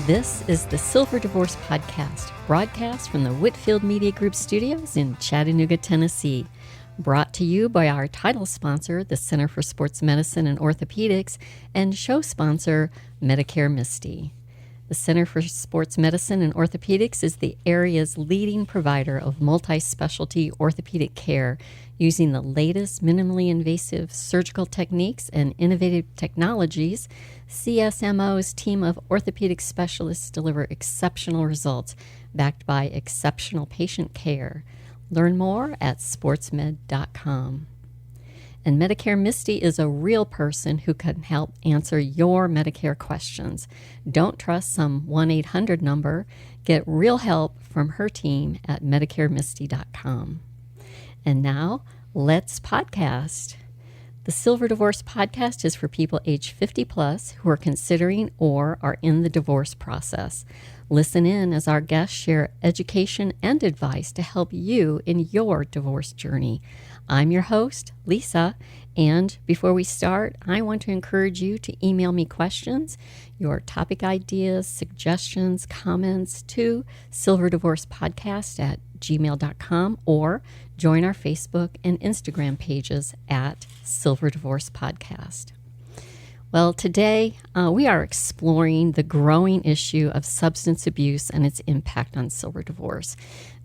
This is the Silver Divorce Podcast, broadcast from the Whitfield Media Group studios in Chattanooga, Tennessee. Brought to you by our title sponsor, the Center for Sports Medicine and Orthopedics, and show sponsor, Medicare Misty. The Center for Sports Medicine and Orthopedics is the area's leading provider of multi-specialty orthopedic care using the latest minimally invasive surgical techniques and innovative technologies. CSMO's team of orthopedic specialists deliver exceptional results backed by exceptional patient care. Learn more at sportsmed.com. And Medicare Misty is a real person who can help answer your Medicare questions. Don't trust some 1-800 number. Get real help from her team at MedicareMisty.com. And now, let's podcast. The Silver Divorce Podcast is for people age 50 plus who are considering or are in the divorce process. Listen in as our guests share education and advice to help you in your divorce journey. I'm your host, Lisa, and before we start, I want to encourage you to email me questions, your topic ideas, suggestions, comments to silverdivorcepodcast@gmail.com or join our Facebook and Instagram pages at Silver Divorce Podcast. Well, today we are exploring the growing issue of substance abuse and its impact on silver divorce.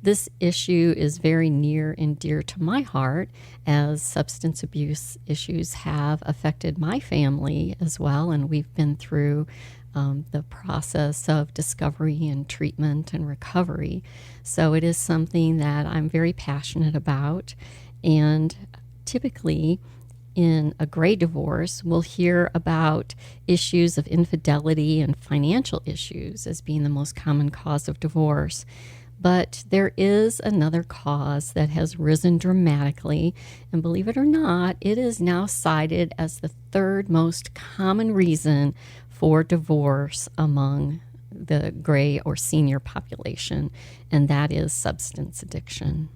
This issue is very near and dear to my heart, as substance abuse issues have affected my family as well, and we've been through the process of discovery and treatment and recovery. So it is something that I'm very passionate about, and typically in a gray divorce, we'll hear about issues of infidelity and financial issues as being the most common cause of divorce. But there is another cause that has risen dramatically, and believe it or not, it is now cited as the third most common reason for divorce among the gray or senior population, and that is substance addiction.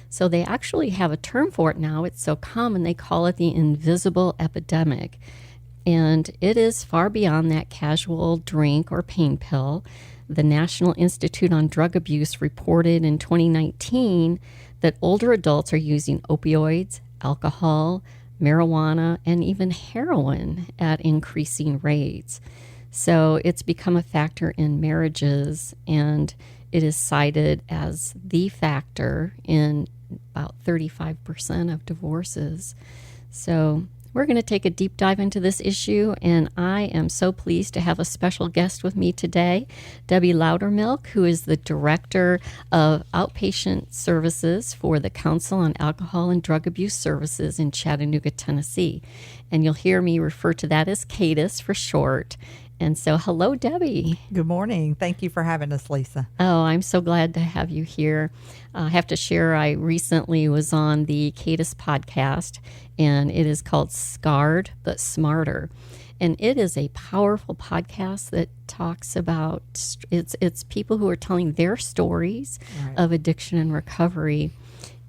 So they actually have a term for it now. It's so common, they call it the invisible epidemic. And it is far beyond that casual drink or pain pill. The National Institute on Drug Abuse reported in 2019 that older adults are using opioids, alcohol, marijuana, and even heroin at increasing rates. So it's become a factor in marriages, and it is cited as the factor in about 35% of divorces. So we're going to take a deep dive into this issue, and I am so pleased to have a special guest with me today, Debbie Loudermilk, who is the Director of Outpatient Services for the Council on Alcohol and Drug Abuse Services in Chattanooga, Tennessee. And you'll hear me refer to that as CADIS for short. And so, hello, Debbie. Good morning. Thank you for having us, Lisa. Oh, I'm so glad to have you here. I have to share, I recently was on the CADIS podcast, and it is called Scarred But Smarter. And it is a powerful podcast that talks about, it's people who are telling their stories of addiction and recovery.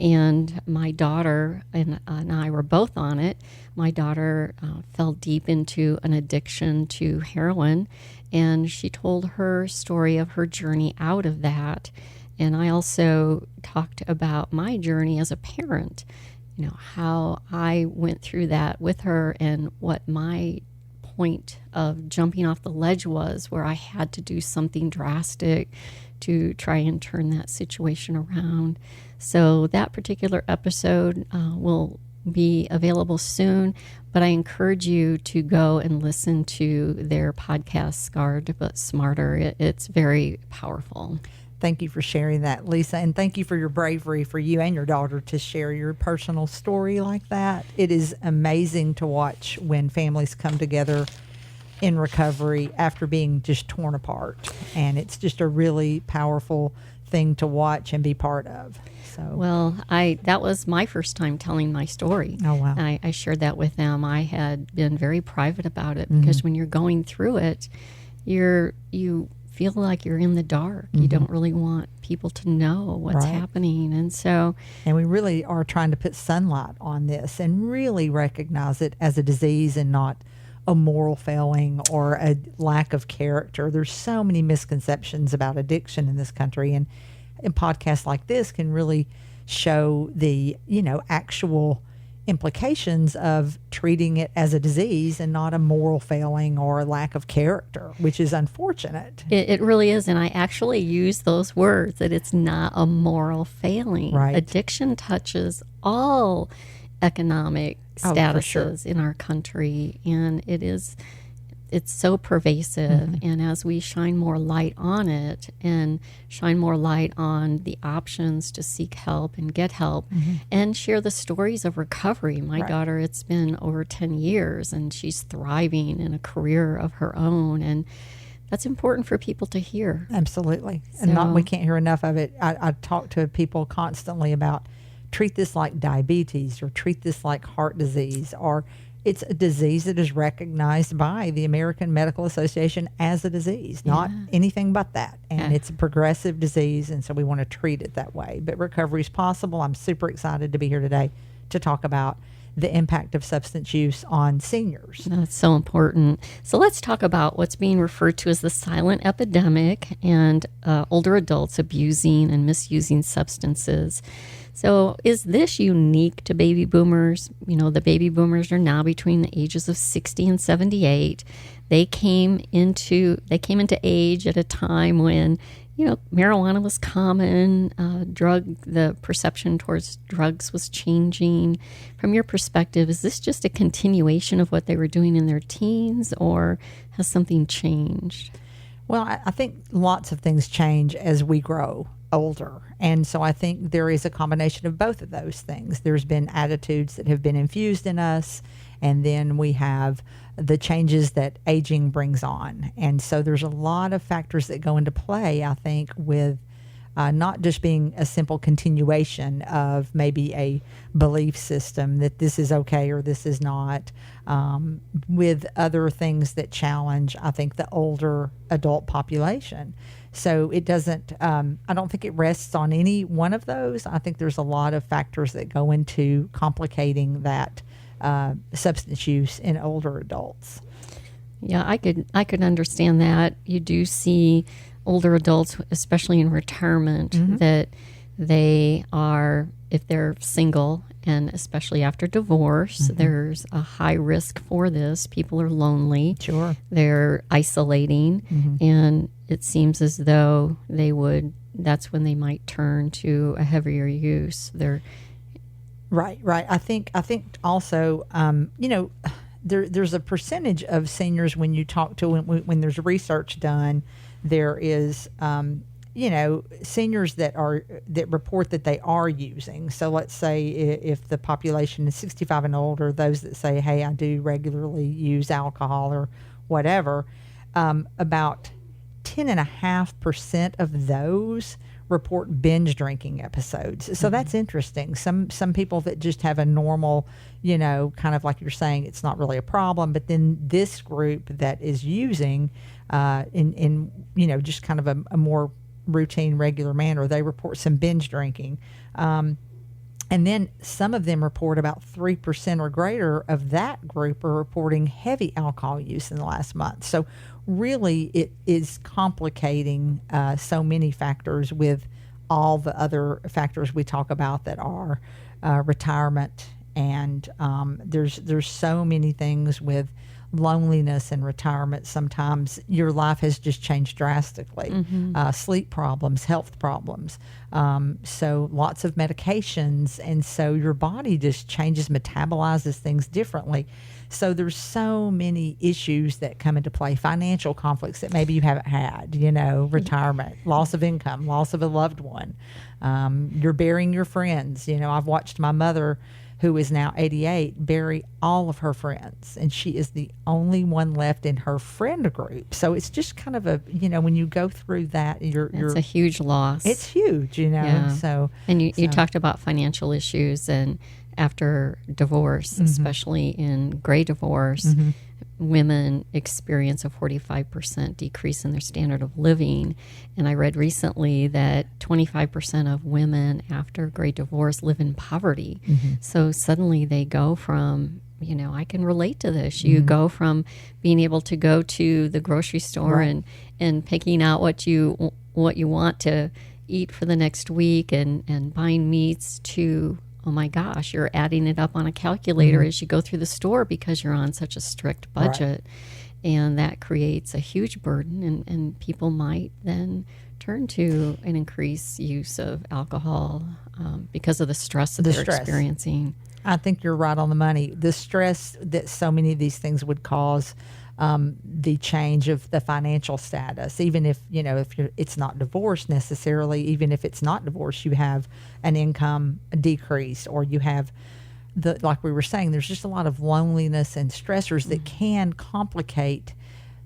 And my daughter and I were both on it. My daughter fell deep into an addiction to heroin, and she told her story of her journey out of that. And I also talked about my journey as a parent, you know, how I went through that with her and what my point of jumping off the ledge was, where I had to do something drastic to try and turn that situation around. So that particular episode will be available soon, but I encourage you to go and listen to their podcast, Scarred But Smarter. It's very powerful. Thank you for sharing that, Lisa, and thank you for your bravery for you and your daughter to share your personal story like that. It is amazing to watch when families come together in recovery after being just torn apart, and it's just a really powerful thing to watch and be part of. So, well, that was my first time telling my story. Oh, wow. I shared that with them. I had been very private about it because when you're going through it, you feel like you're in the dark. You don't really want people to know what's happening. And we really are trying to put sunlight on this and really recognize it as a disease and not a moral failing or a lack of character. There's so many misconceptions about addiction in this country, and podcasts like this can really show the, actual implications of treating it as a disease and not a moral failing or a lack of character, which is unfortunate. It really is. And I actually use those words, that it's not a moral failing. Right. Addiction touches all economic statuses in our country, and it's so pervasive. And as we shine more light on it and shine more light on the options to seek help and get help and share the stories of recovery. My daughter, it's been over 10 years and she's thriving in a career of her own, and that's important for people to hear. Absolutely. And we can't hear enough of it. I talk to people constantly about treat this like diabetes or treat this like heart disease, or it's a disease that is recognized by the American Medical Association as a disease, not anything but that. And it's a progressive disease, and so we want to treat it that way. But recovery is possible. I'm super excited to be here today to talk about the impact of substance use on seniors. That's so important. So let's talk about what's being referred to as the silent epidemic and older adults abusing and misusing substances. So is this unique to baby boomers? The baby boomers are now between the ages of 60 and 78. They came into age at a time when, marijuana was common, the perception towards drugs was changing. From your perspective, is this just a continuation of what they were doing in their teens, or has something changed? Well, I think lots of things change as we grow older. And so I think there is a combination of both of those things. There's been attitudes that have been infused in us, and then we have the changes that aging brings on. And so there's a lot of factors that go into play, I think, with not just being a simple continuation of maybe a belief system that this is okay or this is not, with other things that challenge, I think, the older adult population. So it doesn't, I don't think it rests on any one of those. I think there's a lot of factors that go into complicating that substance use in older adults. Yeah, I could understand that. You do see older adults, especially in retirement, that they are, if they're single, and especially after divorce, there's a high risk for this. People are lonely. Sure. They're isolating, and it seems as though that's when they might turn to a heavier use. Right. I think also, there's a percentage of seniors when you talk to, when there's research done, there is, seniors that report that they are using. So let's say if the population is 65 and older, those that say, hey, I do regularly use alcohol or whatever, about 10.5% of those report binge drinking episodes. So that's interesting. Some people that just have a normal, kind of like you're saying, it's not really a problem. But then this group that is using in just kind of a more routine, regular manner, they report some binge drinking. And then some of them report about 3% or greater of that group are reporting heavy alcohol use in the last month. So really it is complicating so many factors with all the other factors we talk about that are retirement. And there's so many things with loneliness and retirement. Sometimes your life has just changed drastically. Sleep problems, health problems. So lots of medications. And so your body just changes, metabolizes things differently. So there's so many issues that come into play. Financial conflicts that maybe you haven't had, retirement, loss of income, loss of a loved one. You're burying your friends. I've watched my mother, who is now 88, bury all of her friends, and she is the only one left in her friend group. So it's just kind of a, when you go through that, it's a huge loss. It's huge, Yeah. So, and you talked about financial issues, and after divorce, especially in gray divorce, women experience a 45% decrease in their standard of living. And I read recently that 25% of women after gray divorce live in poverty. So suddenly they go from I can relate to this. You go from being able to go to the grocery store and picking out what you want to eat for the next week and buying meats to, oh my gosh, you're adding it up on a calculator as you go through the store because you're on such a strict budget. And that creates a huge burden, and people might then turn to an increased use of alcohol because of the stress that they're experiencing. I think you're right on the money. The stress that so many of these things would cause, the change of the financial status, even if it's not divorce necessarily, even if it's not divorce, you have an income decrease, or you have like we were saying, there's just a lot of loneliness and stressors that can complicate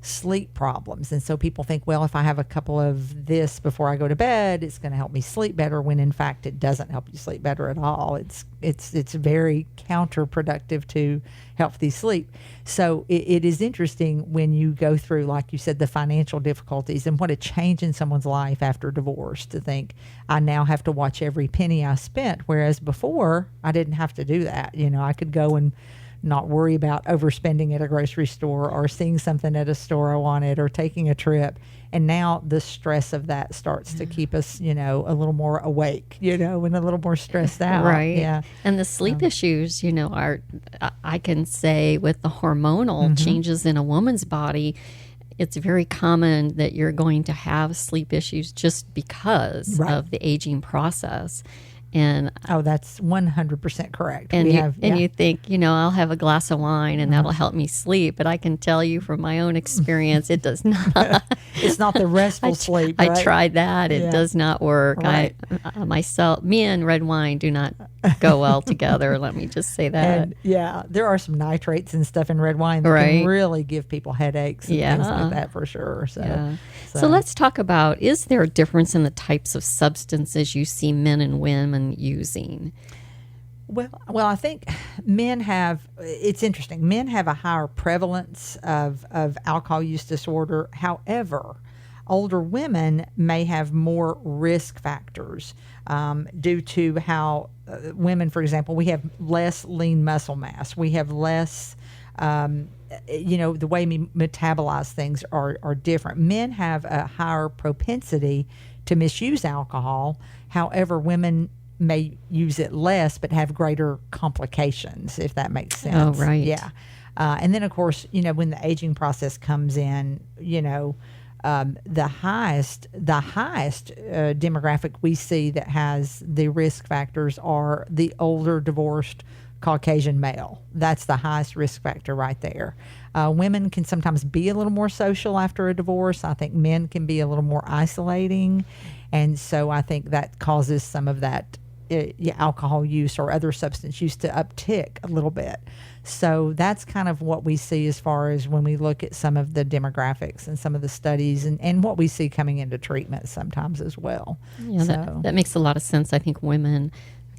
sleep problems. And so people think, well, if I have a couple of this before I go to bed, it's going to help me sleep better, when in fact it doesn't help you sleep better at all. It's very counterproductive to healthy sleep. So it is interesting when you go through, like you said, the financial difficulties and what a change in someone's life after divorce, to think I now have to watch every penny I spent, whereas before I didn't have to do that. I could go and not worry about overspending at a grocery store, or seeing something at a store I wanted, or taking a trip. And now the stress of that starts to keep us, a little more awake, and a little more stressed out. Right. Yeah. And the sleep issues, are, I can say with the hormonal changes in a woman's body, it's very common that you're going to have sleep issues just because of the aging process. And that's 100% correct. And you think, I'll have a glass of wine and that'll help me sleep. But I can tell you from my own experience, it does not. It's not the restful sleep. Right? I tried that. It does not work. Right. Me and red wine do not go well together. Let me just say that. And there are some nitrates and stuff in red wine that can really give people headaches and things like that, for sure. So let's talk about, is there a difference in the types of substances you see men and women using? Well, I think it's interesting. Men have a higher prevalence of alcohol use disorder. However, older women may have more risk factors due to how women, for example, we have less lean muscle mass. We have less, the way we metabolize things are different. Men have a higher propensity to misuse alcohol. However, women may use it less but have greater complications, if that makes sense. Oh, right. Yeah. And then, of course, when the aging process comes in, the highest demographic we see that has the risk factors are the older divorced Caucasian male. That's the highest risk factor right there. Women can sometimes be a little more social after a divorce. I think men can be a little more isolating. And so I think that causes some of that alcohol use or other substance use to uptick a little bit. So that's kind of what we see as far as when we look at some of the demographics and some of the studies and what we see coming into treatment sometimes as well. Yeah, that makes a lot of sense. I think women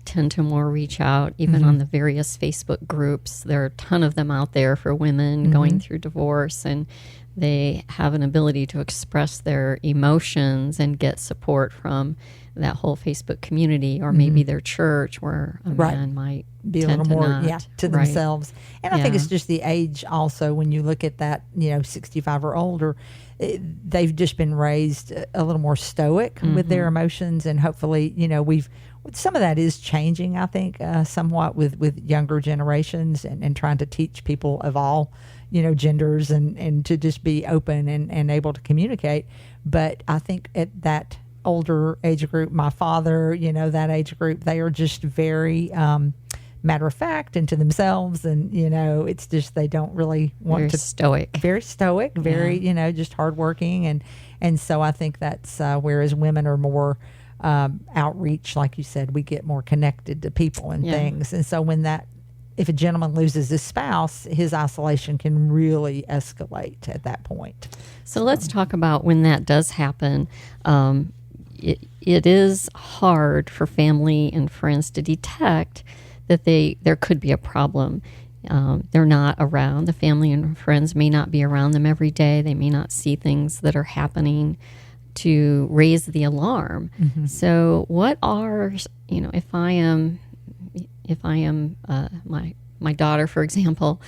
tend to more reach out, even on the various Facebook groups. There are a ton of them out there for women going through divorce, and they have an ability to express their emotions and get support from that whole Facebook community, or maybe their church, where a man might be a little more to themselves. And I think it's just the age also. When you look at that, 65 or older, they've just been raised a little more stoic with their emotions, and hopefully, some of that is changing, I think, somewhat with younger generations and trying to teach people of all, genders and to just be open and able to communicate. But I think at that older age group, my father, that age group, they are just very matter of fact and to themselves, and it's just they don't really want very to stoic, very just hardworking, and so I think that's whereas women are more outreach, like you said, we get more connected to people and things, and so if a gentleman loses his spouse, his isolation can really escalate at that point. So let's talk about when that does happen. It is hard for family and friends to detect that there could be a problem. They're not around. The family and friends may not be around them every day. They may not see things that are happening to raise the alarm. So what are, if I am my my daughter, for example,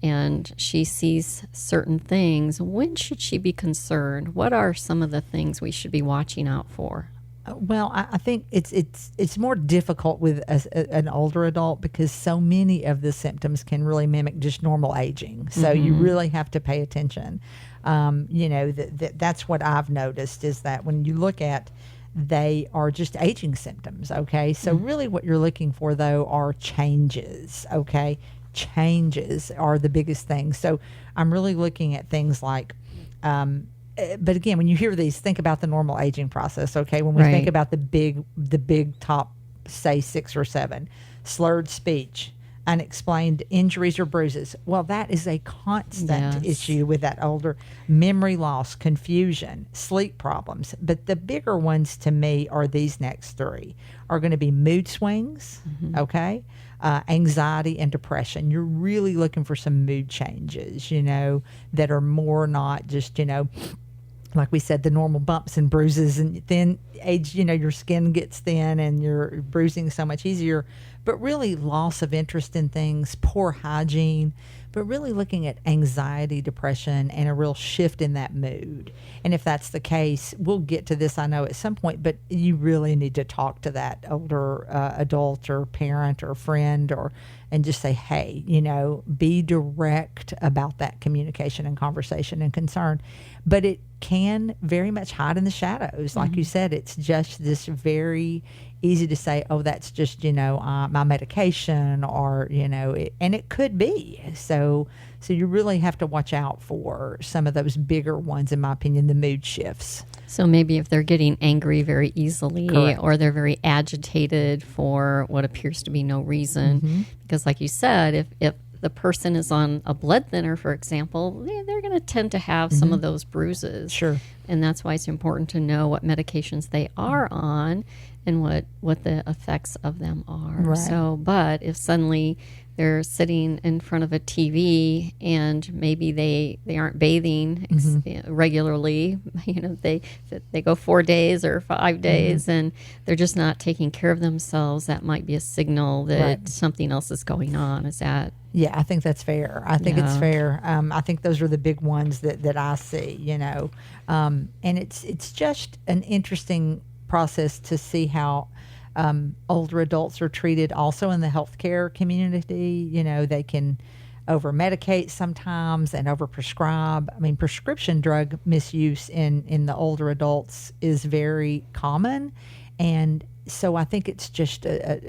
and she sees certain things, when should she be concerned? What are some of the things we should be watching out for? Well, I think it's more difficult with an older adult because so many of the symptoms can really mimic just normal aging. So you really have to pay attention. That's what I've noticed is that when you look at, they are just aging symptoms. Okay, so really what you're looking for though are changes. Okay, changes are the biggest thing. So I'm really looking at things like. But again, when you hear these, think about the normal aging process. Okay, when we think about the big top, say 6 or 7, slurred speech, unexplained injuries or bruises. Well, that is a constant issue with that older. Memory loss, confusion, sleep problems. But the bigger ones to me are these next 3 are going to be mood swings. Okay. Anxiety and depression. You're really looking for some mood changes, that are more not just, like we said, the normal bumps and bruises, and then age, your skin gets thin and you're bruising so much easier, but really loss of interest in things, poor hygiene, but really looking at anxiety, depression, and a real shift in that mood. And if that's the case, we'll get to this, I know, at some point, but you really need to talk to that older adult or parent or friend and just say, hey, be direct about that communication and conversation and concern. But it can very much hide in the shadows. Like you said, it's just this very easy to say, oh, that's just, my medication or, and it could be. So you really have to watch out for some of those bigger ones, in my opinion, the mood shifts. So maybe if they're getting angry very easily or they're very agitated for what appears to be no reason, because like you said, if the person is on a blood thinner, for example, they're going to tend to have some of those bruises. Sure. And that's why it's important to know what medications they are on and what the effects of them are. Right. So, but if suddenly they're sitting in front of a TV and maybe they aren't bathing regularly, they go 4 days or 5 days and they're just not taking care of themselves, that might be a signal that something else is going on. Is that? Yeah, I think that's fair. I think it's fair. I think those are the big ones that I see, and it's just an interesting process to see how older adults are treated also in the healthcare community. They can over-medicate sometimes and over-prescribe. I mean, prescription drug misuse in the older adults is very common. And so I think it's just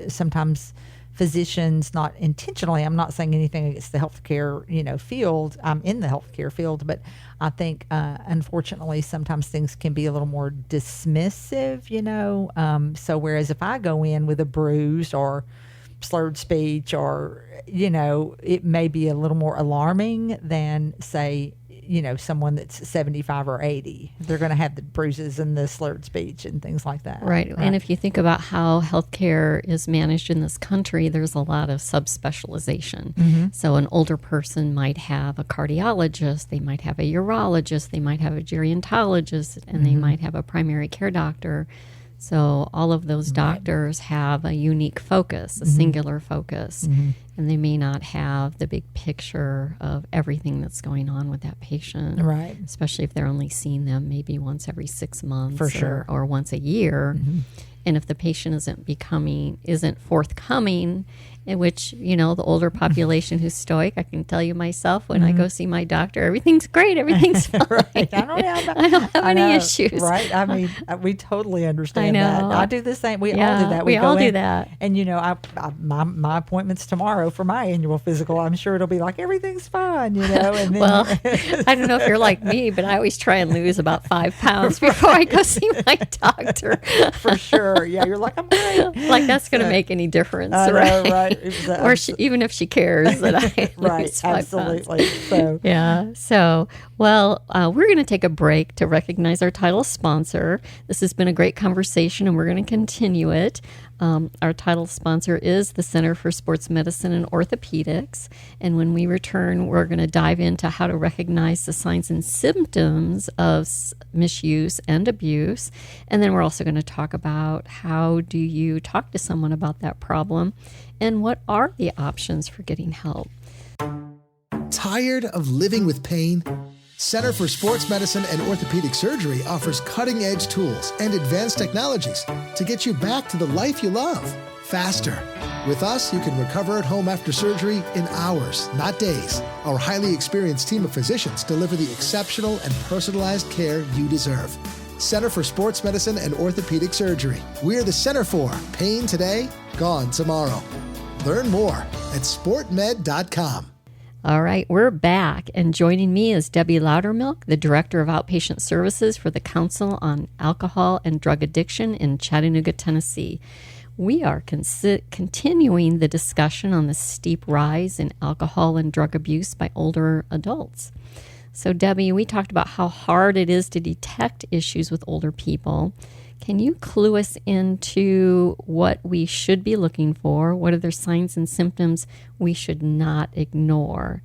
sometimes physicians, not intentionally, I'm not saying anything against the healthcare, field. I'm in the healthcare field, but I think, unfortunately, sometimes things can be a little more dismissive, So whereas if I go in with a bruise or slurred speech or, it may be a little more alarming than, say, someone that's 75 or 80. They're going to have the bruises and the slurred speech and things like that. Right. And if you think about how healthcare is managed in this country, there's a lot of subspecialization. So an older person might have a cardiologist, they might have a urologist, they might have a gerontologist, and they might have a primary care doctor. So all of those doctors have a unique focus, a singular focus, and they may not have the big picture of everything that's going on with that patient. Right. Especially if they're only seeing them maybe once every 6 months For sure. or once a year. And if the patient isn't forthcoming, in which, the older population who's stoic, I can tell you myself, when I go see my doctor, everything's great, everything's fine. Right. I don't have any issues. Right. I mean, we totally understand I know. that. I do the same. We all do that. We all do that. And, my appointment's tomorrow for my annual physical. I'm sure it'll be like, everything's fine, And then, well, I don't know if you're like me, but I always try and lose about 5 pounds before I go see my doctor. For sure. Yeah, you're like, I'm great. Like that's going to make any difference, right? Right. Exactly. Or even if she cares that I right, lose 5 absolutely. pounds. So yeah. So, well, we're going to take a break to recognize our title sponsor. This has been a great conversation, and we're going to continue it. Our title sponsor is the Center for Sports Medicine and Orthopedics. And when we return, we're going to dive into how to recognize the signs and symptoms of misuse and abuse. And then we're also going to talk about how do you talk to someone about that problem and what are the options for getting help. Tired of living with pain? Center for Sports Medicine and Orthopedic Surgery offers cutting-edge tools and advanced technologies to get you back to the life you love, faster. With us, you can recover at home after surgery in hours, not days. Our highly experienced team of physicians deliver the exceptional and personalized care you deserve. Center for Sports Medicine and Orthopedic Surgery. We're the center for pain today, gone tomorrow. Learn more at sportmed.com. All right, we're back, and joining me is Debbie Loudermilk, the Director of Outpatient Services for the Council on Alcohol and Drug Addiction in Chattanooga, Tennessee. We are continuing the discussion on the steep rise in alcohol and drug abuse by older adults. So, Debbie, we talked about how hard it is to detect issues with older people. Can you clue us into what we should be looking for? What are the signs and symptoms we should not ignore?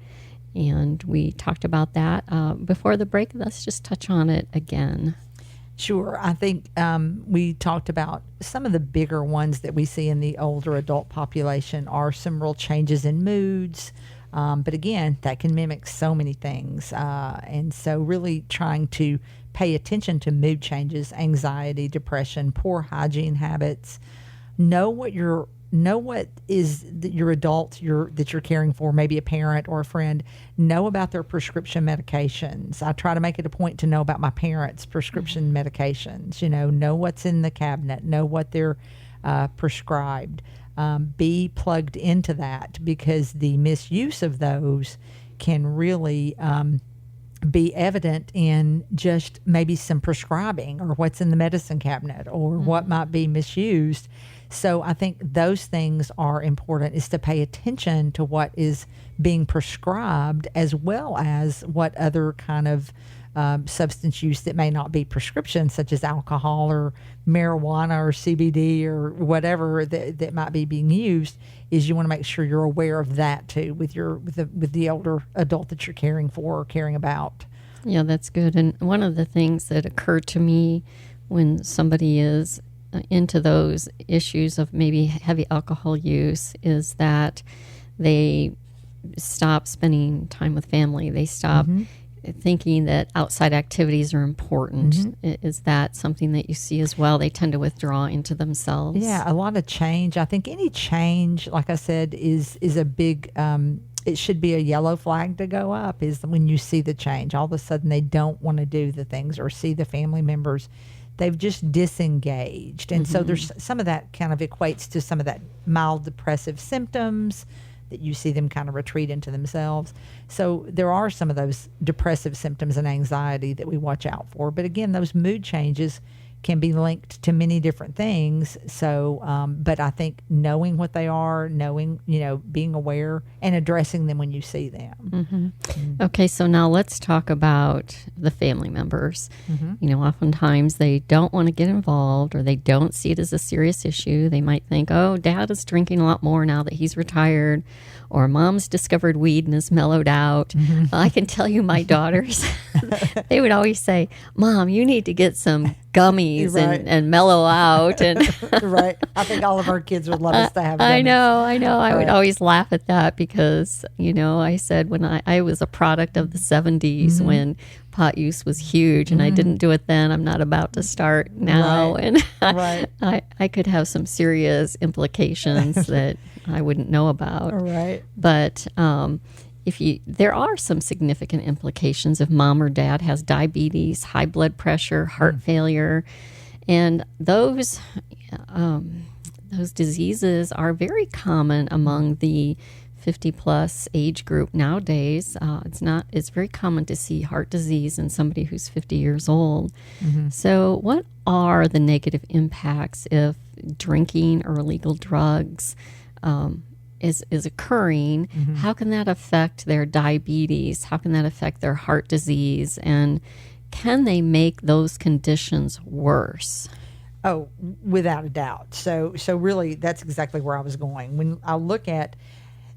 And we talked about that before the break. Let's just touch on it again. Sure. I think we talked about some of the bigger ones that we see in the older adult population are some real changes in moods. But again, that can mimic so many things. And so really trying to pay attention to mood changes, anxiety, depression, poor hygiene habits. Know what is your adult that you're caring for, maybe a parent or a friend. Know about their prescription medications. I try to make it a point to know about my parents' prescription medications. Know what's in the cabinet. Know what they're prescribed. Be plugged into that, because the misuse of those can really be evident in just maybe some prescribing or what's in the medicine cabinet or what might be misused. So I think those things are important, is to pay attention to what is being prescribed as well as what other kind of substance use that may not be prescription, such as alcohol or marijuana or CBD or whatever that might be being used. Is you want to make sure you're aware of that too with the older adult that you're caring for or caring about. Yeah, that's good. And one of the things that occurred to me when somebody is into those issues of maybe heavy alcohol use is that they stop spending time with family. They stop thinking that outside activities are important. Is that something that you see as well? They tend to withdraw into themselves. Yeah, a lot of change. I think any change, like I said, is a big, it should be a yellow flag to go up, is when you see the change. All of a sudden they don't want to do the things or see the family members. They've just disengaged. And so there's some of that kind of equates to some of that mild depressive symptoms that you see them kind of retreat into themselves. So there are some of those depressive symptoms and anxiety that we watch out for. But again, those mood changes can be linked to many different things. So, but I think knowing what they are, being aware and addressing them when you see them. Okay, so now let's talk about the family members. Oftentimes they don't want to get involved, or they don't see it as a serious issue. They might think, oh, Dad is drinking a lot more now that he's retired, or Mom's discovered weed and is mellowed out. I can tell you my daughters, they would always say, Mom, you need to get some gummies and mellow out. And Right. I think all of our kids would love us to have gummies. I know. I would always laugh at that because, I said when I was a product of the 70s when pot use was huge, and I didn't do it then. I'm not about to start now. And I could have some serious implications that I wouldn't know about. Right. But there are some significant implications if mom or dad has diabetes, high blood pressure, heart failure, and those diseases are very common among the 50-plus age group nowadays. It's very common to see heart disease in somebody who's 50 years old. So what are the negative impacts if drinking or illegal drugs is occurring? How can that affect their diabetes? How can that affect their heart disease? And can they make those conditions worse? Oh, without a doubt. So really, that's exactly where I was going. When I look at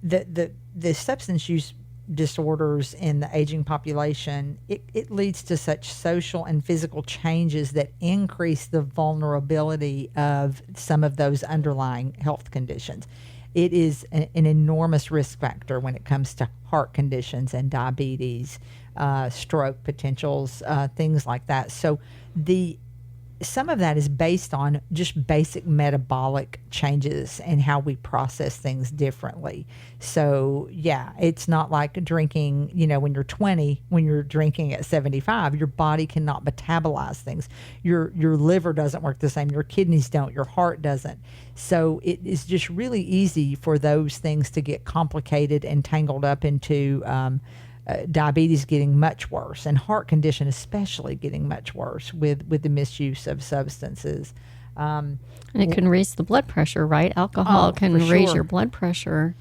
the substance use disorders in the aging population, it leads to such social and physical changes that increase the vulnerability of some of those underlying health conditions. It is an enormous risk factor when it comes to heart conditions and diabetes, stroke potentials, things like that. So some of that is based on just basic metabolic changes and how we process things differently. So, yeah, it's not like drinking, when you're 20, when you're drinking at 75, your body cannot metabolize things. Your liver doesn't work the same. Your kidneys don't. Your heart doesn't. So it is just really easy for those things to get complicated and tangled up into diabetes getting much worse, and heart condition especially getting much worse with the misuse of substances. And it can raise the blood pressure, right? Alcohol can raise your blood pressure.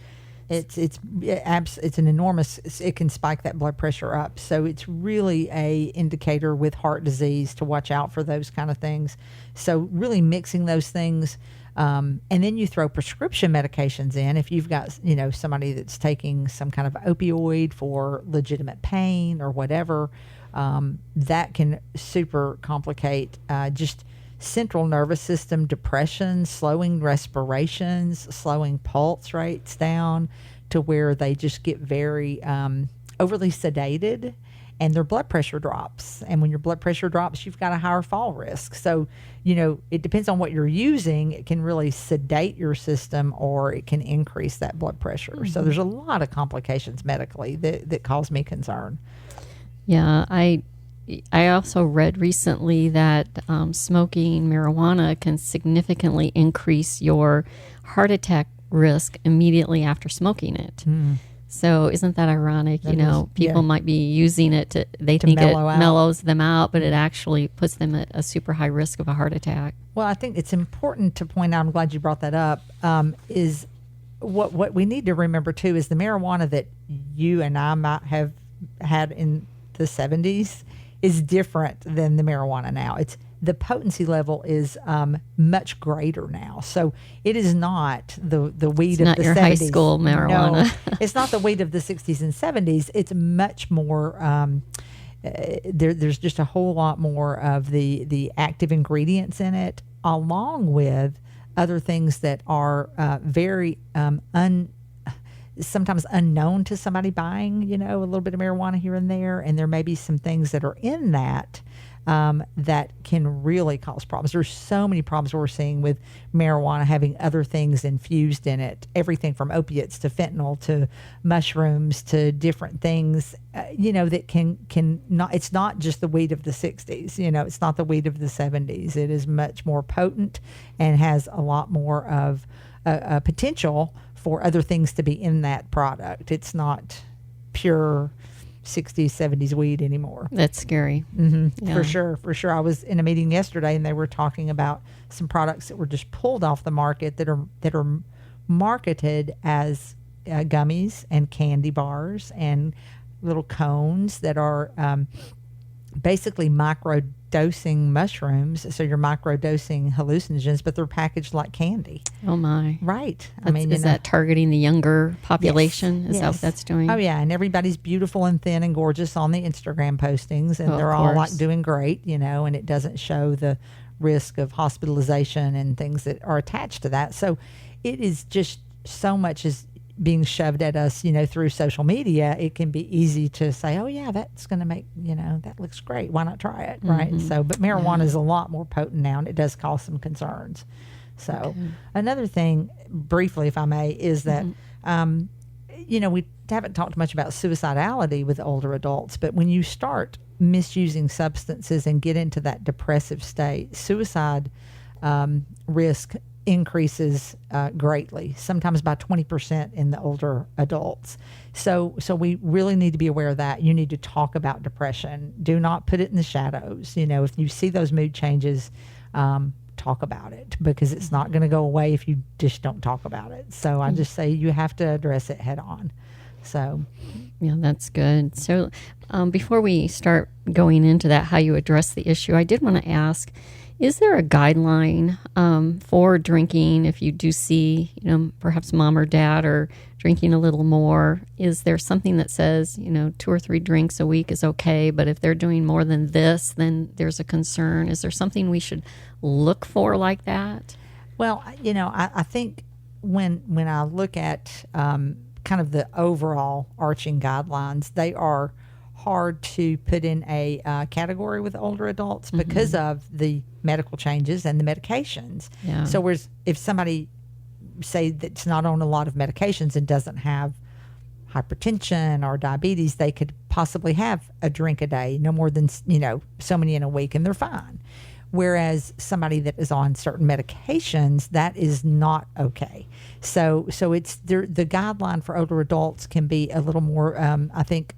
It's an enormous. It can spike that blood pressure up. So it's really a indicator with heart disease to watch out for those kind of things. So really mixing those things. And then you throw prescription medications in. If you've got, somebody that's taking some kind of opioid for legitimate pain or whatever, that can super complicate just central nervous system depression, slowing respirations, slowing pulse rates down to where they just get very overly sedated and their blood pressure drops. And when your blood pressure drops, you've got a higher fall risk. So, it depends on what you're using. It can really sedate your system or it can increase that blood pressure. Mm-hmm. So there's a lot of complications medically that cause me concern. Yeah, I also read recently that smoking marijuana can significantly increase your heart attack risk immediately after smoking it. Mm. So isn't that ironic? People might be using it to think it mellows them out, but it actually puts them at a super high risk of a heart attack. Well, I think it's important to point out, I'm glad you brought that up, is what we need to remember too is the marijuana that you and I might have had in the 70s is different than the marijuana now. The potency level is much greater now. So it is not the weed of the 70s. It's not your high school marijuana. No, it's not the weed of the 60s and 70s. It's much more, there's just a whole lot more of the active ingredients in it, along with other things that are very sometimes unknown to somebody buying, a little bit of marijuana here and there. And there may be some things that are in that that can really cause problems. There's so many problems we're seeing with marijuana having other things infused in it, everything from opiates to fentanyl to mushrooms to different things, that can not, it's not just the weed of the 60s, it's not the weed of the 70s. It is much more potent and has a lot more of a potential for other things to be in that product. It's not pure 60s, 70s weed anymore. That's scary. Mm-hmm. Yeah. For sure. I was in a meeting yesterday and they were talking about some products that were just pulled off the market that are marketed as gummies and candy bars and little cones that are basically micro-dosing mushrooms. So you're micro-dosing hallucinogens, but they're packaged like candy. Oh, my. Right. Is that targeting the younger population? Yes. Is that what that's doing? Oh, yeah. And everybody's beautiful and thin and gorgeous on the Instagram postings, and they're all like doing great, and it doesn't show the risk of hospitalization and things that are attached to that. So it is just so much is being shoved at us, through social media. It can be easy to say, oh yeah, that's going to make, that looks great. Why not try it? Mm-hmm. Right. So, but marijuana is a lot more potent now and it does cause some concerns. So another thing briefly, if I may, is that, we haven't talked much about suicidality with older adults, but when you start misusing substances and get into that depressive state, suicide risk increases greatly, sometimes by 20% in the older adults. So we really need to be aware of that. You need to talk about depression. Do not put it in the shadows. If you see those mood changes, talk about it, because it's not going to go away if you just don't talk about it. So I just say you have to address it head on. So, yeah, that's good. So before we start going into that, how you address the issue, I did want to ask, Is there a guideline for drinking if you do see, perhaps mom or dad are drinking a little more? Is there something that says, 2 or 3 drinks a week is okay, but if they're doing more than this, then there's a concern? Is there something we should look for like that? Well, I think when I look at kind of the overall arching guidelines, they are hard to put in a category with older adults because of the medical changes and the medications. Yeah. So whereas if somebody, say, that's not on a lot of medications and doesn't have hypertension or diabetes, they could possibly have a drink a day, no more than, so many in a week, and they're fine. Whereas somebody that is on certain medications, that is not okay. So it's the guideline for older adults can be a little more, I think,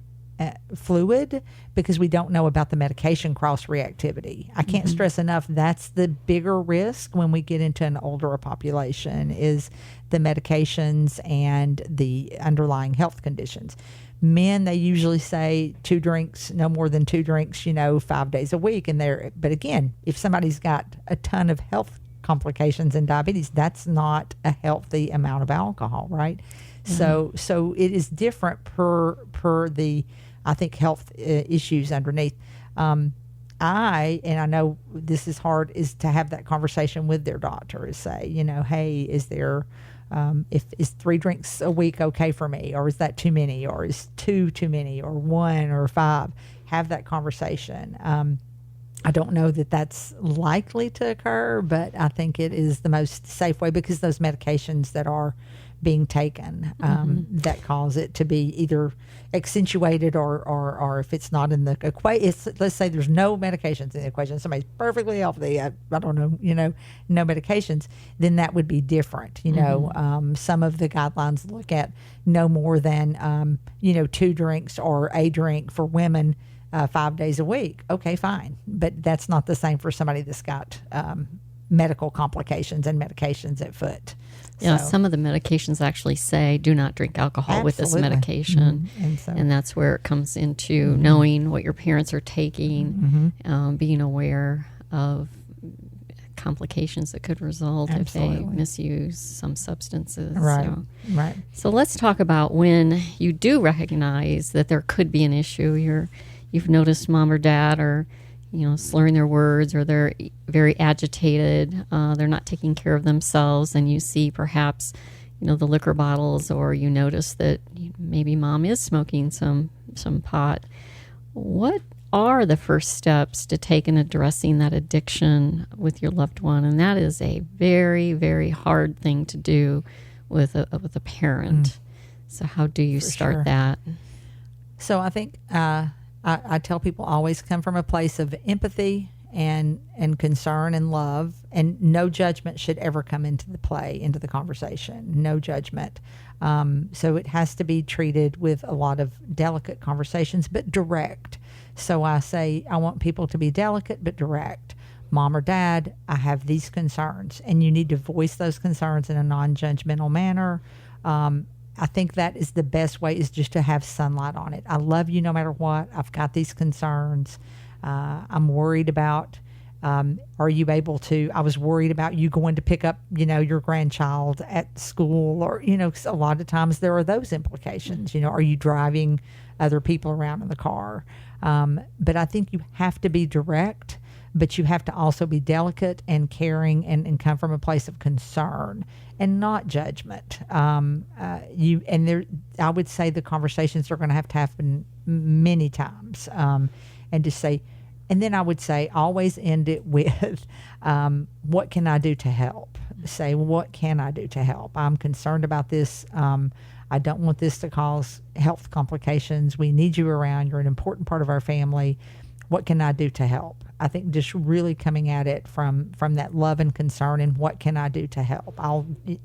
fluid, because we don't know about the medication cross reactivity. I can't stress enough, that's the bigger risk when we get into an older population, is the medications and the underlying health conditions. Men, they usually say 2 drinks, no more than 2 drinks, 5 days a week. But again, if somebody's got a ton of health complications and diabetes, that's not a healthy amount of alcohol, right? So it is different per the, I think, health issues underneath. And I know this is hard, is to have that conversation with their doctor, is say, hey, is there, is 3 drinks a week okay for me, or is that too many, or is 2 too many, or 1 or 5? Have that conversation. I don't know that that's likely to occur, but I think it is the most safe way, because those medications that are being taken that cause it to be either accentuated or if it's not in the equation. Let's say there's no medications in the equation, somebody's perfectly healthy, I don't know, no medications, then that would be different. Some of the guidelines look at no more than 2 drinks or a drink for women 5 days a week. Okay, fine, but that's not the same for somebody that's got medical complications and medications at foot. Yeah, some of the medications actually say do not drink alcohol with this medication. And that's where it comes into knowing what your parents are taking, being aware of complications that could result if they misuse some substances. Right, right. So let's talk about when you do recognize that there could be an issue. You've noticed mom or dad are slurring their words, or they're very agitated, they're not taking care of themselves, and you see perhaps, the liquor bottles, or you notice that maybe mom is smoking some pot. What are the first steps to take in addressing that addiction with your loved one? And that is a very, very hard thing to do with a parent. So how do you start that? So I think I tell people, always come from a place of empathy and concern and love, and no judgment should ever come into the conversation. No judgment. So it has to be treated with a lot of delicate conversations, but direct. So I say, I want people to be delicate but direct. Mom or dad, I have these concerns, and you need to voice those concerns in a non-judgmental manner. I think that is the best way, is just to have sunlight on it. I love you no matter what. I've got these concerns. I'm worried about, are you able to, I was worried about you going to pick up, your grandchild at school, or, a lot of times there are those implications. Are you driving other people around in the car? But I think you have to be direct, but you have to also be delicate and caring and come from a place of concern and not judgment. I would say the conversations are going to happen many times, and just say, and then I would say, always end it with, what can I do to help? Say, what can I do to help? I'm concerned about this. I don't want this to cause health complications. We need you around. You're an important part of our family. What can I do to help? I think just really coming at it from that love and concern, and what can I do to help?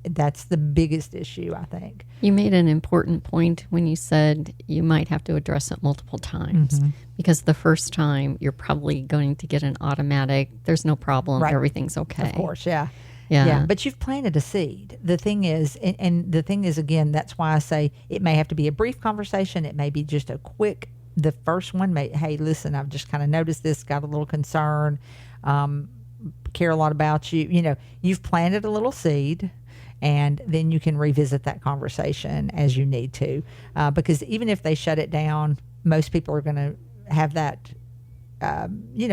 That's the biggest issue, I think. You made an important point when you said you might have to address it multiple times, because the first time you're probably going to get an automatic, there's no problem, right, everything's okay. Of course, yeah. Yeah, but you've planted a seed. The thing is, and the thing is, again, that's why I say it may have to be a brief conversation. It may be just a quick. The first one may, hey, listen, I've just kind of noticed this, got a little concern. Can care a lot about you. You've planted a little seed, and then you can revisit that conversation as you need to. Because even if they shut it down, most people are going to have that,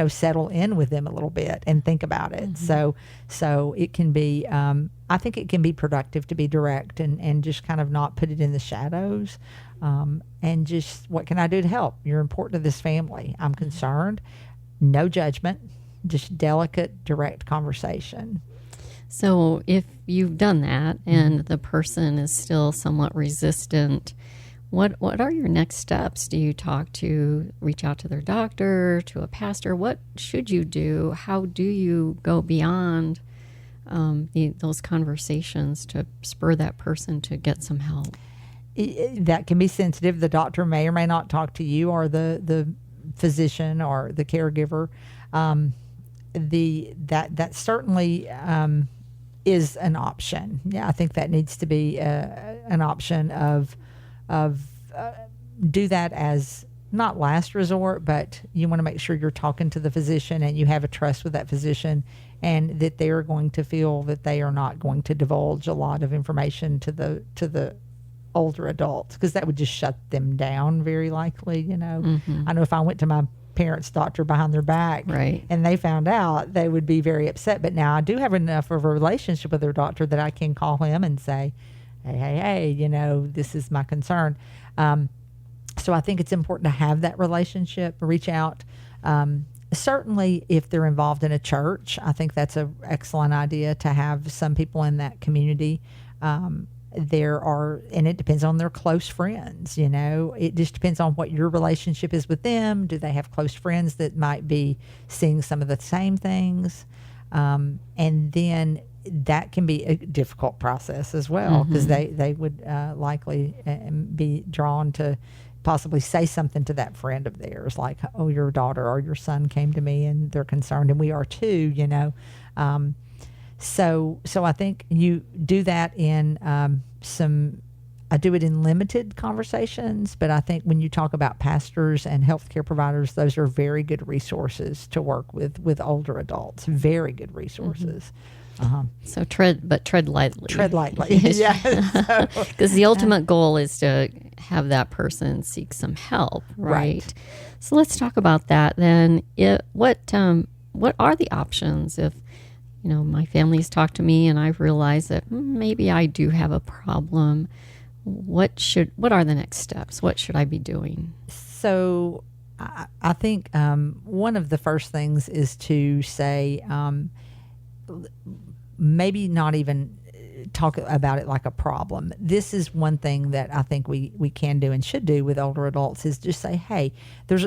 settle in with them a little bit and think about it. So it can be, I think it can be productive to be direct and just kind of not put it in the shadows. And just, what can I do to help? You're important to this family. I'm concerned. No judgment, just delicate, direct conversation. So if you've done that and the person is still somewhat resistant, what are your next steps? Do you reach out to their doctor, to a pastor? What should you do? How do you go beyond those conversations to spur that person to get some help? That can be sensitive. The doctor may or may not talk to you, or the physician or the caregiver. That certainly is an option. Yeah, I think that needs to be an option of do that as not last resort, but you want to make sure you're talking to the physician and you have a trust with that physician, and that they are going to feel that they are not going to divulge a lot of information to the older adults, because that would just shut them down very likely. I know if I went to my parents' doctor behind their back, right, and they found out, they would be very upset. But now I do have enough of a relationship with their doctor that I can call him and say, hey, this is my concern. So I think it's important to have that relationship, reach out. Certainly if they're involved in a church, I think that's an excellent idea to have some people in that community. And it depends on their close friends, it just depends on what your relationship is with them. Do they have close friends that might be seeing some of the same things? And then that can be a difficult process as well, because they would likely be drawn to possibly say something to that friend of theirs, like, oh, your daughter or your son came to me and they're concerned, and we are too, So I think you do that in I do it in limited conversations, but I think when you talk about pastors and healthcare providers, those are very good resources to work with older adults. Very good resources. So tread lightly. Tread lightly, yeah. Because the ultimate goal is to have that person seek some help, right? So let's talk about that then. What are the options if my family's talked to me and I've realized that maybe I do have a problem? What are the next steps? What should I be doing? So I think one of the first things is to say, maybe not even talk about it like a problem. This is one thing that I think we can do and should do with older adults, is just say, hey, there's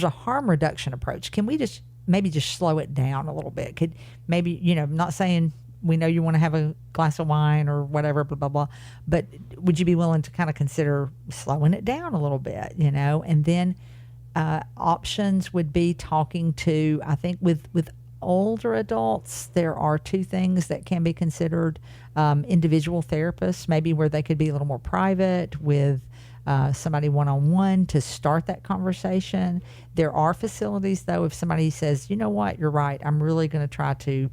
a harm reduction approach. Can we just maybe just slow it down a little bit? Could maybe, I'm not saying we know you want to have a glass of wine or whatever, blah, blah, blah, but would you be willing to kind of consider slowing it down a little bit, And then options would be talking to, I think with older adults, there are two things that can be considered. Individual therapists, maybe where they could be a little more private with somebody one-on-one to start that conversation. There are facilities, though, if somebody says, you know what, you're right, I'm really going to try to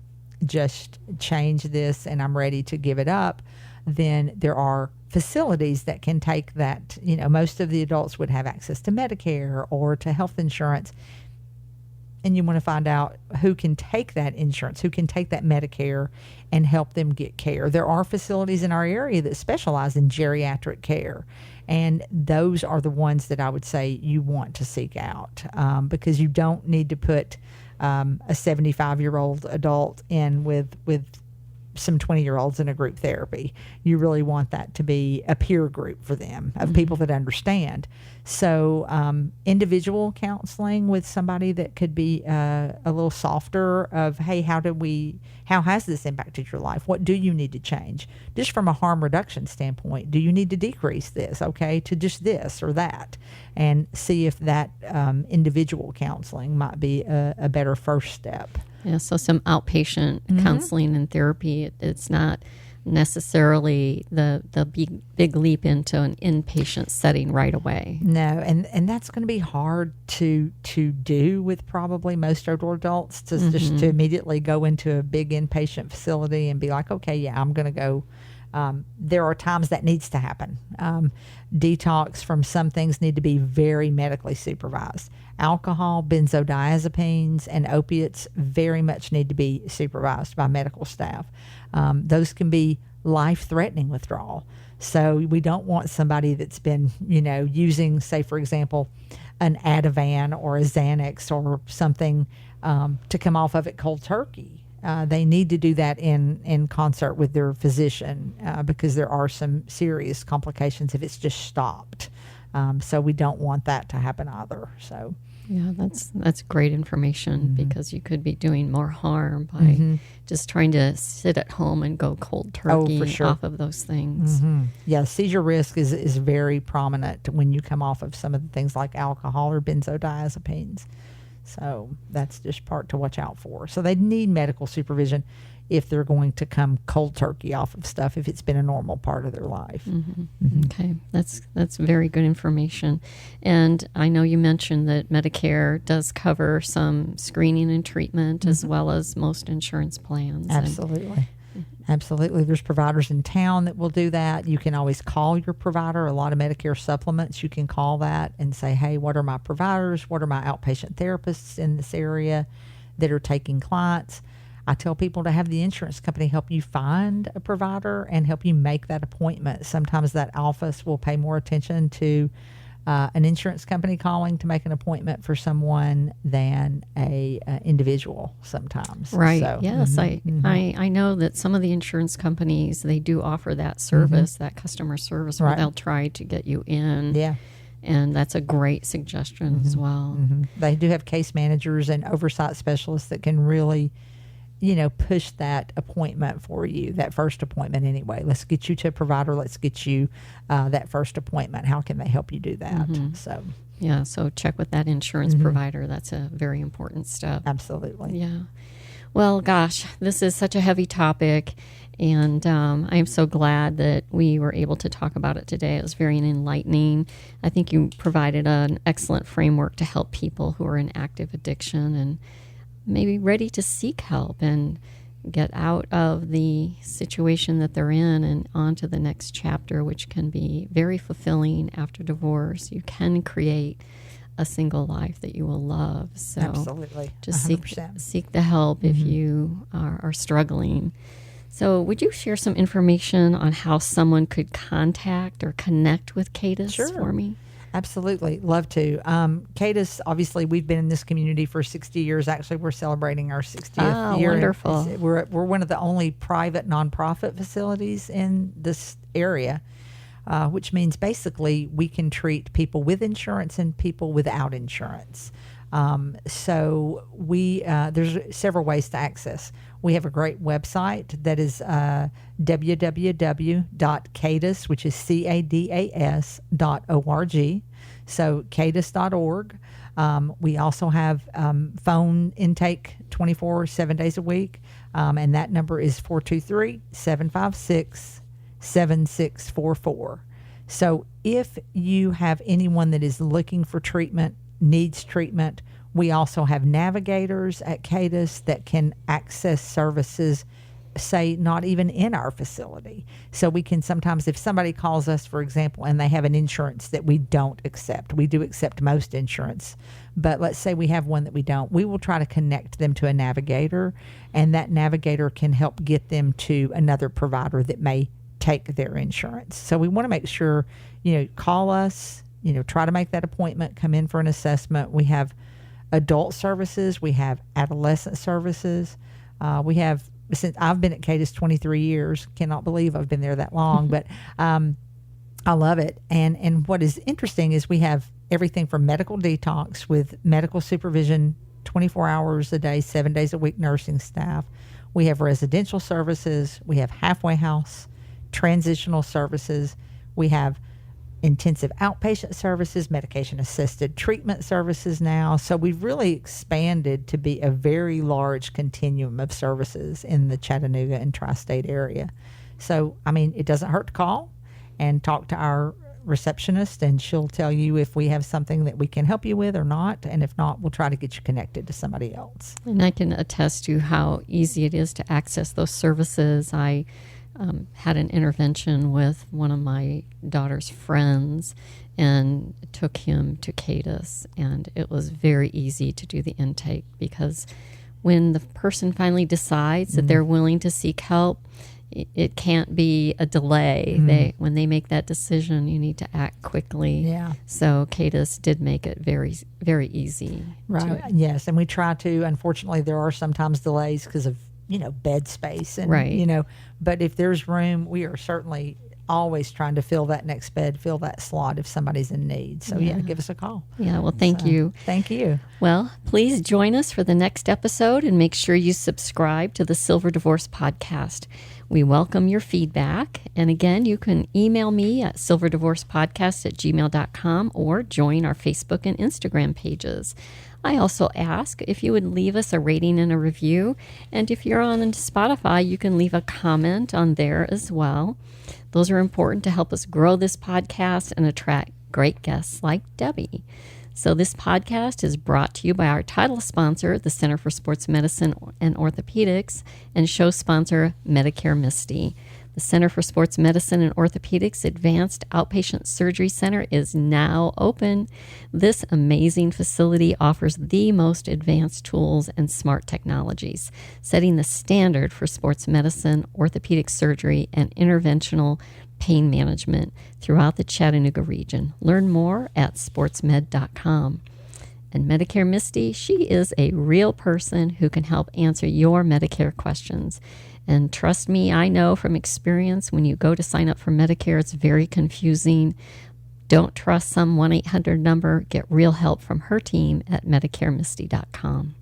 just change this and I'm ready to give it up, then there are facilities that can take that. Most of the adults would have access to Medicare or to health insurance. And you want to find out who can take that insurance, who can take that Medicare and help them get care. There are facilities in our area that specialize in geriatric care. And those are the ones that I would say you want to seek out, because you don't need to put a 75-year-old adult in with some 20-year-olds in a group therapy. You really want that to be a peer group for them of people that understand. So individual counseling with somebody that could be a little softer of, hey, how has this impacted your life? What do you need to change? Just from a harm reduction standpoint, do you need to decrease this, to just this or that? And see if that individual counseling might be a better first step. Yeah, so some outpatient counseling and therapy. It's not necessarily the big leap into an inpatient setting right away. No, and that's going to be hard to do with probably most older adults, to just to immediately go into a big inpatient facility and be like, okay, yeah, I'm going to go. There are times that needs to happen. Detox from some things need to be very medically supervised. Alcohol, benzodiazepines, and opiates very much need to be supervised by medical staff. Those can be life-threatening withdrawal. So we don't want somebody that's been, using, say, for example, an Ativan or a Xanax or something to come off of it cold turkey. They need to do that in concert with their physician because there are some serious complications if it's just stopped. So we don't want that to happen either. So yeah, that's great information because you could be doing more harm by just trying to sit at home and go cold turkey off of those things. Yeah, seizure risk is very prominent when you come off of some of the things like alcohol or benzodiazepines. So that's just part to watch out for. So they need medical supervision if they're going to come cold turkey off of stuff, if it's been a normal part of their life. Okay, that's very good information. And I know you mentioned that Medicare does cover some screening and treatment as well as most insurance plans. Absolutely. Absolutely. There's providers in town that will do that. You can always call your provider. A lot of Medicare supplements, you can call that and say, hey, what are my providers? What are my outpatient therapists in this area that are taking clients? I tell people to have the insurance company help you find a provider and help you make that appointment. Sometimes that office will pay more attention to an insurance company calling to make an appointment for someone than a individual sometimes. Right. So, yes. I know that some of the insurance companies, they do offer that service, that customer service, where they'll try to get you in. Yeah. And that's a great suggestion as well. They do have case managers and oversight specialists that can really, push that appointment for you, that first appointment anyway. Let's get you to a provider. Let's get you that first appointment. How can they help you do that? So, yeah, so check with that insurance provider. That's a very important step. Absolutely. Yeah. Well, gosh, this is such a heavy topic, and I am so glad that we were able to talk about it today. It was very enlightening. I think you provided an excellent framework to help people who are in active addiction and maybe ready to seek help and get out of the situation that they're in and on to the next chapter, which can be very fulfilling after divorce. You can create a single life that you will love. So absolutely, just 100%. seek the help if you are struggling. So would you share some information on how someone could contact or connect with CADIS for me? Absolutely. Love to. CADIS, obviously, we've been in this community for 60 years. Actually, we're celebrating our 60th year. Wonderful. We're one of the only private nonprofit facilities in this area, which means basically we can treat people with insurance and people without insurance. So there's several ways to access. We have a great website that is www.cadis, which is CADAS.org. So cadis.org. We also have phone intake 7 days a week, and that number is 423-756-7644. So if you have anyone that is looking for treatment, needs treatment, we also have navigators at CADIS that can access services, say, not even in our facility. So we can sometimes, if somebody calls us, for example, and they have an insurance that we don't accept, we do accept most insurance, but let's say we have one that we don't, we will try to connect them to a navigator, and that navigator can help get them to another provider that may take their insurance. So we want to make sure, call us, try to make that appointment, come in for an assessment. We have adult services. We have adolescent services. We have, since I've been at CADIS 23 years, cannot believe I've been there that long, but I love it. And what is interesting is we have everything from medical detox with medical supervision, 24 hours a day, 7 days a week nursing staff. We have residential services. We have halfway house, transitional services. We have intensive outpatient services, medication-assisted treatment services now. So we've really expanded to be a very large continuum of services in the Chattanooga and tri-state area. So, I mean, it doesn't hurt to call and talk to our receptionist, and she'll tell you if we have something that we can help you with or not. And if not, we'll try to get you connected to somebody else. And I can attest to how easy it is to access those services. I had an intervention with one of my daughter's friends and took him to CADIS, and it was very easy to do the intake, because when the person finally decides that they're willing to seek help, it can't be a delay. When they make that decision, you need to act quickly. Yeah. So CADIS did make it very, very easy. Right. Yes. And we try to. Unfortunately, there are sometimes delays because of, bed space. And, Right. But if there's room, we are certainly always trying to fill that next bed, fill that slot if somebody's in need. So, give us a call. Yeah, well, thank you. Thank you. Well, please join us for the next episode, and make sure you subscribe to the Silver Divorce Podcast. We welcome your feedback. And again, you can email me at silverdivorcepodcast@gmail.com or join our Facebook and Instagram pages. I also ask if you would leave us a rating and a review. And if you're on Spotify, you can leave a comment on there as well. Those are important to help us grow this podcast and attract great guests like Debbie. So this podcast is brought to you by our title sponsor, the Center for Sports Medicine and Orthopedics, and show sponsor, Medicare Misty. The Center for Sports Medicine and Orthopedics Advanced Outpatient Surgery Center is now open. This amazing facility offers the most advanced tools and smart technologies, setting the standard for sports medicine, orthopedic surgery, and interventional pain management throughout the Chattanooga region. Learn more at sportsmed.com. And Medicare Misty, she is a real person who can help answer your Medicare questions. And trust me, I know from experience, when you go to sign up for Medicare, it's very confusing. Don't trust some 1-800 number. Get real help from her team at MedicareMisty.com.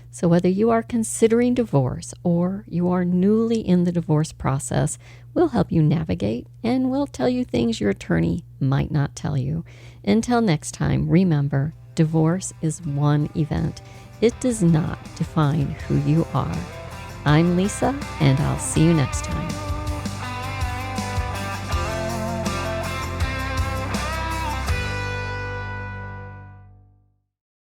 So whether you are considering divorce or you are newly in the divorce process, we'll help you navigate, and we'll tell you things your attorney might not tell you. Until next time, remember, divorce is one event. It does not define who you are. I'm Lisa, and I'll see you next time.